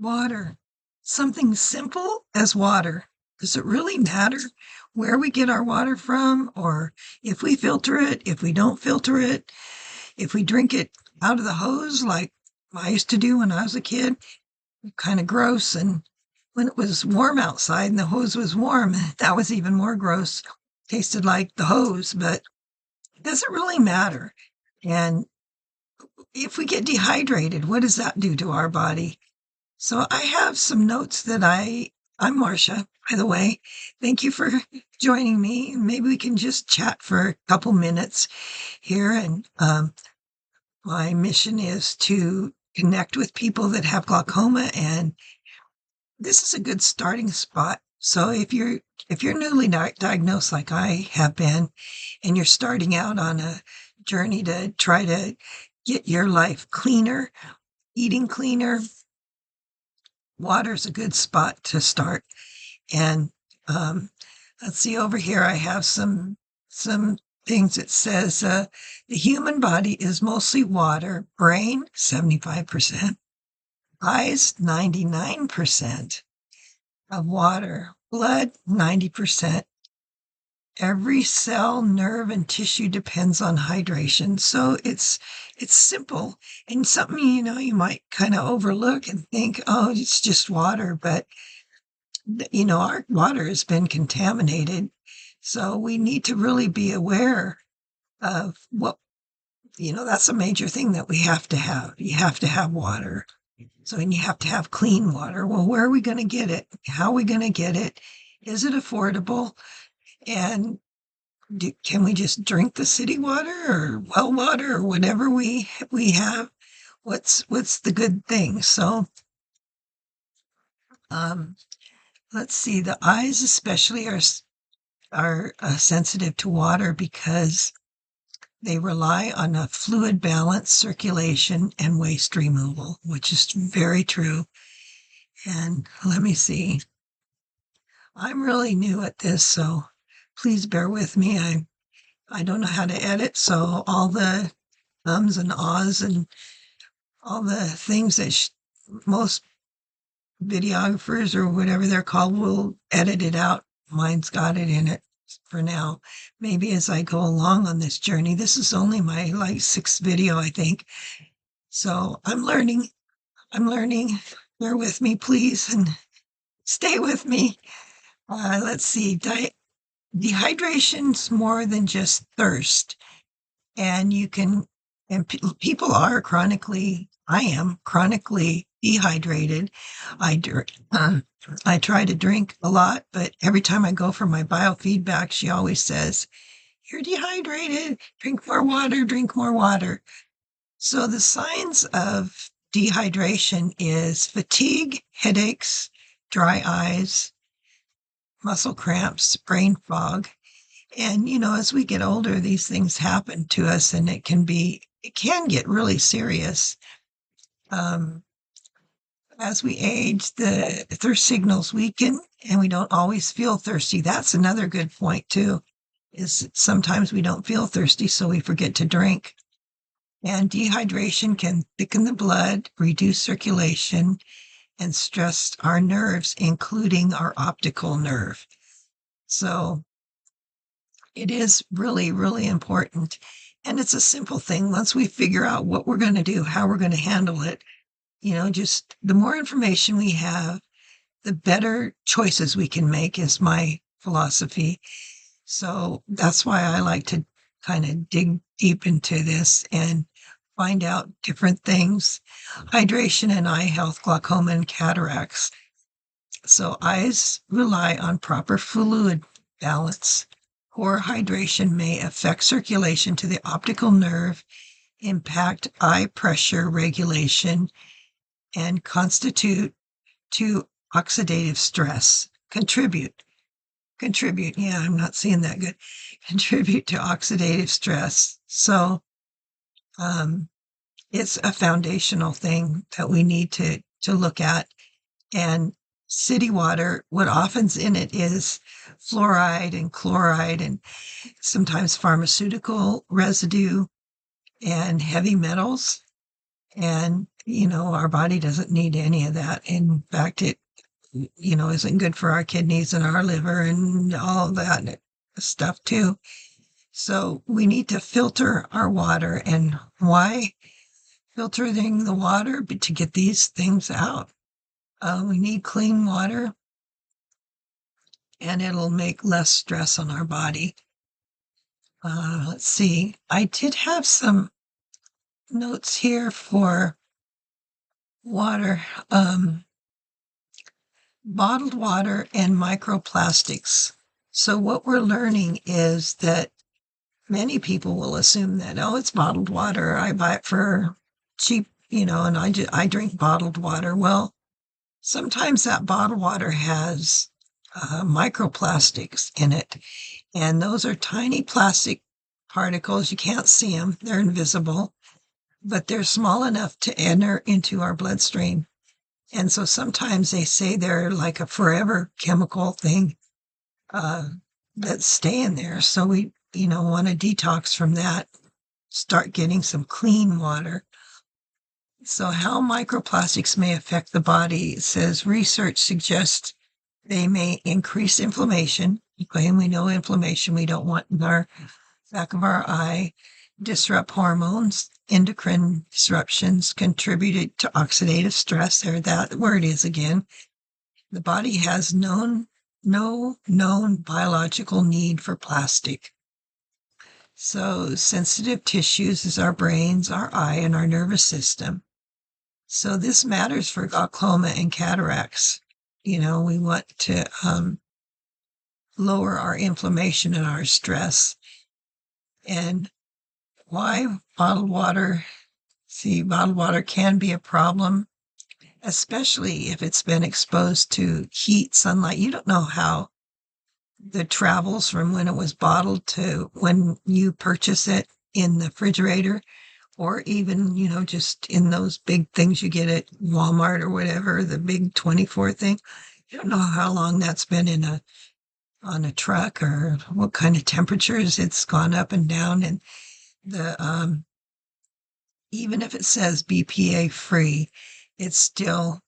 Water. Something simple as water. Does it really matter where we get our water from, or if we filter it, if we don't filter it, if we drink it out of the hose like I used to do when I was a kid? Kind of gross. And when it was warm outside and the hose was warm, that was even more gross. Tasted like the hose, but does it really matter? And if we get dehydrated, what does that do to our body? So I have some notes I'm Marcia, by the way. Thank you for joining me. Maybe we can just chat for a couple minutes here. And my mission is to connect with people that have glaucoma, and this is a good starting spot. So if you're newly diagnosed like I have been, and you're starting out on a journey to try to get your life cleaner, eating cleaner, water's a good spot to start. And let's see, over here I have some things. It says the human body is mostly water, brain 75%, eyes 99% of water, blood 90%. Every cell, nerve, and tissue depends on hydration. So it's simple and something, you might kind of overlook and think, oh, it's just water. But, our water has been contaminated. So we need to really be aware of that's a major thing that we have to have. You have to have water. So, and you have to have clean water. Well, where are we going to get it? How are we going to get it? Is it affordable? And can we just drink the city water or well water or whatever we have? What's the good thing? So, let's see. The eyes especially are sensitive to water because they rely on a fluid balance, circulation, and waste removal, which is very true. And let me see. I'm really new at this, so please bear with me. I don't know how to edit, so all the ums and ahs and all the things that most videographers or whatever they're called will edit it out. Mine's got it in it for now. Maybe as I go along on this journey, this is only my sixth video, I think. So I'm learning. Bear with me, please, and stay with me. Let's see. Dehydration's more than just thirst. And people are I am chronically dehydrated. I try to drink a lot, but every time I go for my biofeedback, she always says, "You're dehydrated. Drink more water, drink more water." So the signs of dehydration is fatigue, headaches, dry eyes, muscle cramps, brain fog. And, as we get older, these things happen to us, and it can get really serious. As we age, the thirst signals weaken, and we don't always feel thirsty. That's another good point, too, is sometimes we don't feel thirsty, so we forget to drink. And dehydration can thicken the blood, reduce circulation, and stress our nerves, including our optical nerve. So it is really, really important. And it's a simple thing. Once we figure out what we're going to do, how we're going to handle it, just the more information we have, the better choices we can make is my philosophy. So that's why I like to kind of dig deep into this and find out different things. Hydration and eye health, glaucoma and cataracts. So eyes rely on proper fluid balance. Poor hydration may affect circulation to the optical nerve, impact eye pressure regulation, and constitute to oxidative stress. Contribute. Yeah, I'm not seeing that good. Contribute to oxidative stress. So, it's a foundational thing that we need to look at. And city water, what often's in it is fluoride and chloride and sometimes pharmaceutical residue and heavy metals. And, our body doesn't need any of that. In fact, it, isn't good for our kidneys and our liver and all that stuff too. So we need to filter our water. And why filtering the water? But to get these things out. We need clean water, and it'll make less stress on our body. Let's see. I did have some notes here for water, bottled water and microplastics. So what we're learning is that many people will assume that, oh, it's bottled water. I buy it for cheap, and I drink bottled water. Well, sometimes that bottled water has microplastics in it, and those are tiny plastic particles. You can't see them, they're invisible, but they're small enough to enter into our bloodstream. And so sometimes they say they're like a forever chemical thing that's staying there. So we, want to detox from that, start getting some clean water. So how microplastics may affect the body, it says research suggests they may increase inflammation. Okay, and we know inflammation we don't want in our back of our eye, disrupt hormones, endocrine disruptions, contributed to oxidative stress. There, that word is again. The body has no known biological need for plastic. So sensitive tissues is our brains, our eye, and our nervous system. So this matters for glaucoma and cataracts. We want to lower our inflammation and our stress. And why bottled water? See, bottled water can be a problem, especially if it's been exposed to heat, sunlight. You don't know how the travels from when it was bottled to when you purchase it in the refrigerator, or even, just in those big things you get at Walmart or whatever, the big 24 thing. You don't know how long that's been on a truck, or what kind of temperatures it's gone up and down. And the even if it says BPA free, it still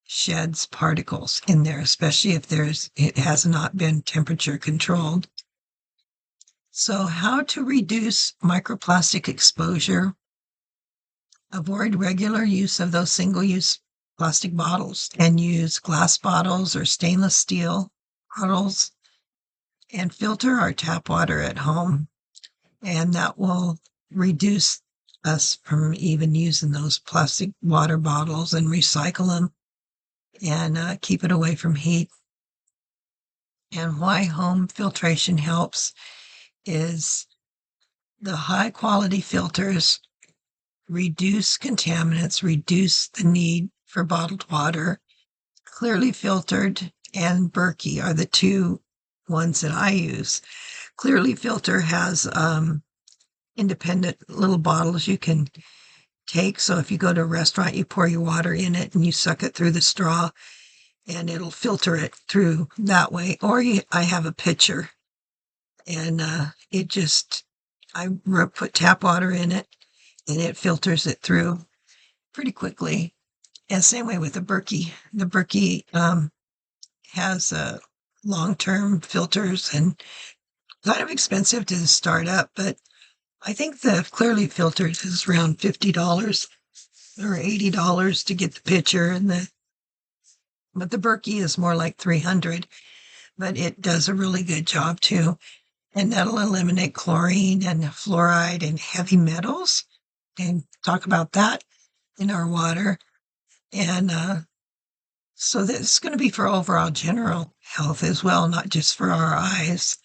sheds particles in there, especially if it has not been temperature controlled. So how to reduce microplastic exposure? Avoid regular use of those single-use plastic bottles and use glass bottles or stainless steel bottles, and filter our tap water at home. And that will reduce us from even using those plastic water bottles, and recycle them, and keep it away from heat. And why home filtration helps is the high quality filters reduce contaminants, reduce the need for bottled water. Clearly Filtered and Berkey are the two ones that I use. Clearly Filter has independent little bottles you can take. So if you go to a restaurant, you pour your water in it and you suck it through the straw, and it'll filter it through that way. Or I have a pitcher, and I put tap water in it, and it filters it through pretty quickly. And same way with the Berkey. The Berkey has long-term filters, and kind of expensive to start up, but I think the Clearly Filtered is around $50 or $80 to get the pitcher, but the Berkey is more like $300, but it does a really good job too. And that'll eliminate chlorine and fluoride and heavy metals, and talk about that in our water. And so this is going to be for overall general health as well, not just for our eyes.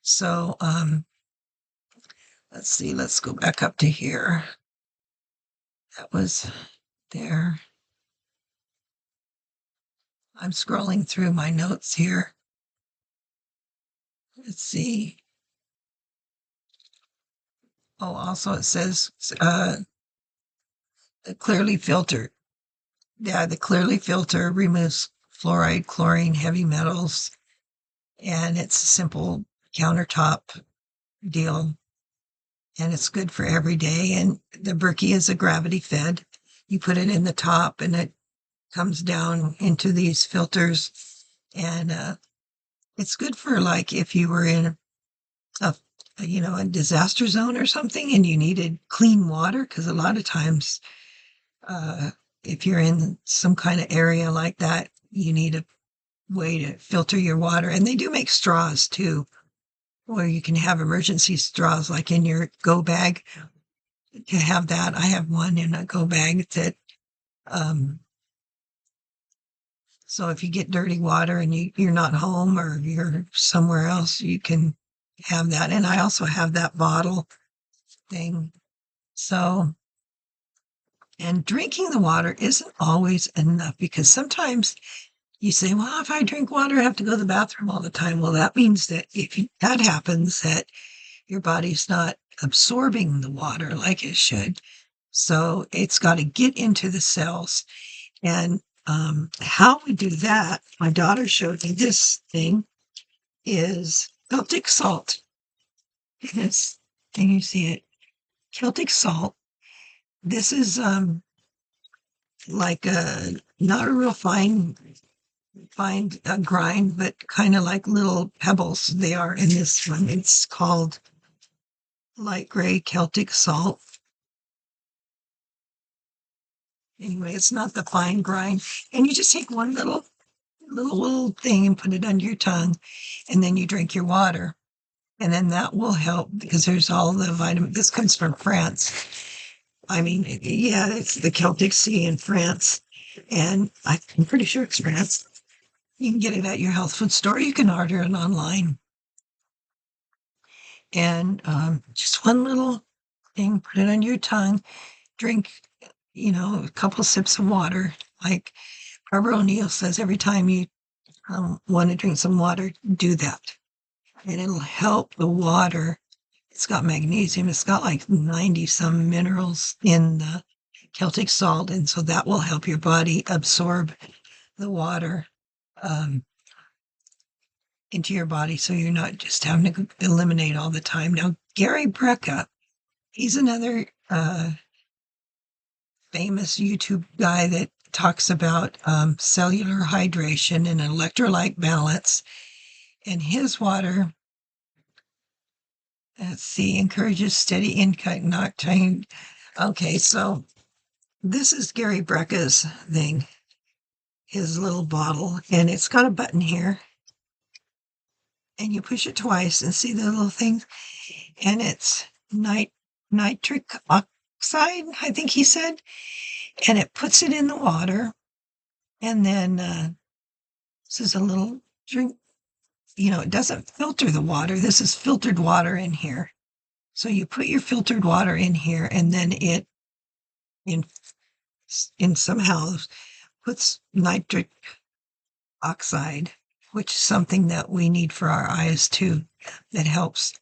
So let's see, let's go back up to here. That was there. I'm scrolling through my notes here. Let's see. Oh, also it says Clearly Filtered. Yeah, the Clearly Filter removes fluoride, chlorine, heavy metals, and it's a simple countertop deal. and it's good for every day. And the Berkey is a gravity fed. You put it in the top and it comes down into these filters. And it's good for like if you were in a a disaster zone or something and you needed clean water, because a lot of times uh, if you're in some kind of area like that, you need a way to filter your water. And they do make straws too, where you can have emergency straws like in your go bag to have that. I have one in a go bag that um, so if you get dirty water and you're not home or you're somewhere else, you can have that. And I also have that bottle thing. So, and drinking the water isn't always enough, because sometimes you say, well, if I drink water, I have to go to the bathroom all the time. Well, that means that that happens, that your body's not absorbing the water like it should. So it's got to get into the cells. And how we do that, my daughter showed me this thing, is Celtic salt. This, can you see it? Celtic salt. This is like a not a real fine grind, but kind of like little pebbles. They are in this one. It's called light gray Celtic salt. Anyway, it's not the fine grind. And you just take one little thing and put it under your tongue, and then you drink your water. And then that will help because there's all the vitamin. This comes from France. I mean, yeah, it's the Celtic Sea in France. And I'm pretty sure it's France. You can get it at your health food store. You can order it online. And just one little thing, put it under your tongue, drink, a couple sips of water. Like Barbara O'Neill says, every time you want to drink some water, do that. And it'll help the water. It's got magnesium. It's got like 90 some minerals in the Celtic salt. And so that will help your body absorb the water into your body. So you're not just having to eliminate all the time. Now, Gary Brecka, he's another famous YouTube guy that talks about cellular hydration and electrolyte balance. And his water, let's see, encourages steady intake, not trying. Okay, so this is Gary Brecka's thing, his little bottle, and it's got a button here. And you push it twice and see the little thing, and it's nitric oxide, I think he said, and it puts it in the water. And then this is a little drink. It doesn't filter the water. This is filtered water in here. So you put your filtered water in here, and then it in somehow puts nitric oxide, which is something that we need for our eyes too, that helps.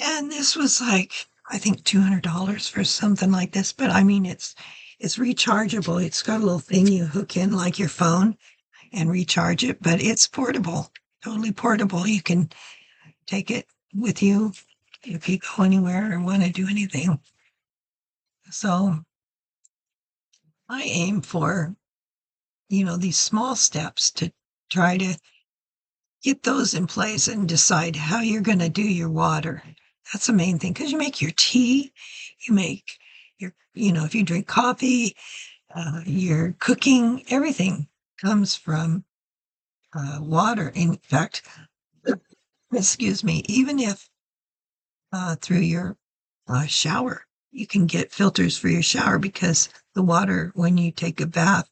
And this was like, I think $200 for something like this, but I mean, it's rechargeable. It's got a little thing you hook in like your phone and recharge it, but it's portable, totally portable. You can take it with you if you go anywhere or want to do anything. So I aim for, these small steps to try to get those in place and decide how you're going to do your water. That's the main thing, because you make your tea, you make your, if you drink coffee, your cooking, everything comes from water. In fact, excuse me, even if through your shower, you can get filters for your shower, because the water, when you take a bath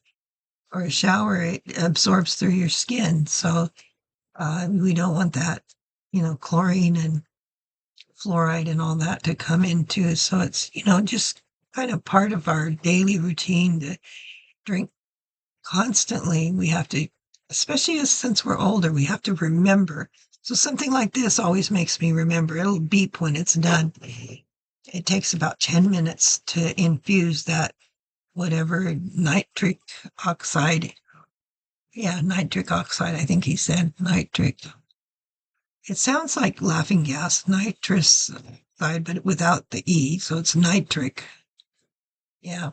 or a shower, it absorbs through your skin. So we don't want that, chlorine and fluoride and all that to come into. So it's, just kind of part of our daily routine to drink constantly. We have to, especially since we're older, we have to remember. So something like this always makes me remember. It'll beep when it's done. It takes about 10 minutes to infuse that whatever nitric oxide. Yeah, nitric oxide, I think he said. Nitric. It sounds like laughing gas, nitrous. but without the E, so it's nitric. Yeah.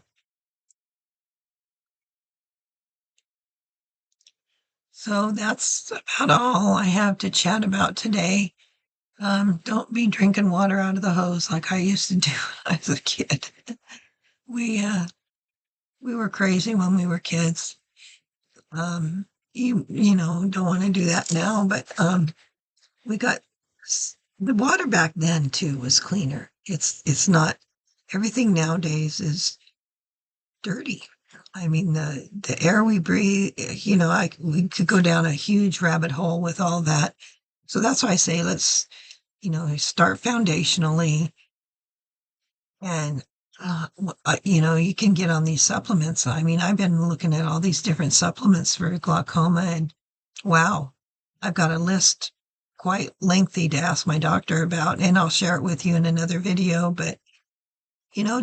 So that's about all I have to chat about today. Don't be drinking water out of the hose like I used to do when I was a kid. We uh, we were crazy when we were kids. Don't want to do that now, but we got the water back then too was cleaner. It's not everything nowadays is dirty. I mean, the air we breathe, we could go down a huge rabbit hole with all that. So that's why I say let's, start foundationally and, you can get on these supplements. I mean, I've been looking at all these different supplements for glaucoma and wow, I've got a list quite lengthy to ask my doctor about, and I'll share it with you in another video. But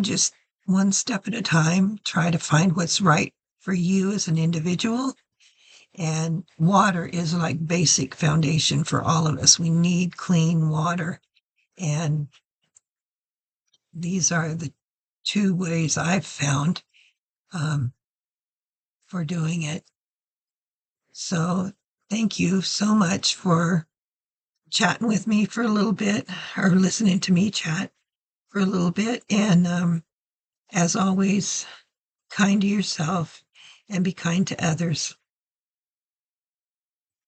just one step at a time, try to find what's right for you as an individual. And water is like basic foundation for all of us. We need clean water. And these are the two ways I've found um, for doing it. So thank you so much for chatting with me for a little bit or listening to me chat for a little bit. And as always, kind to yourself and be kind to others.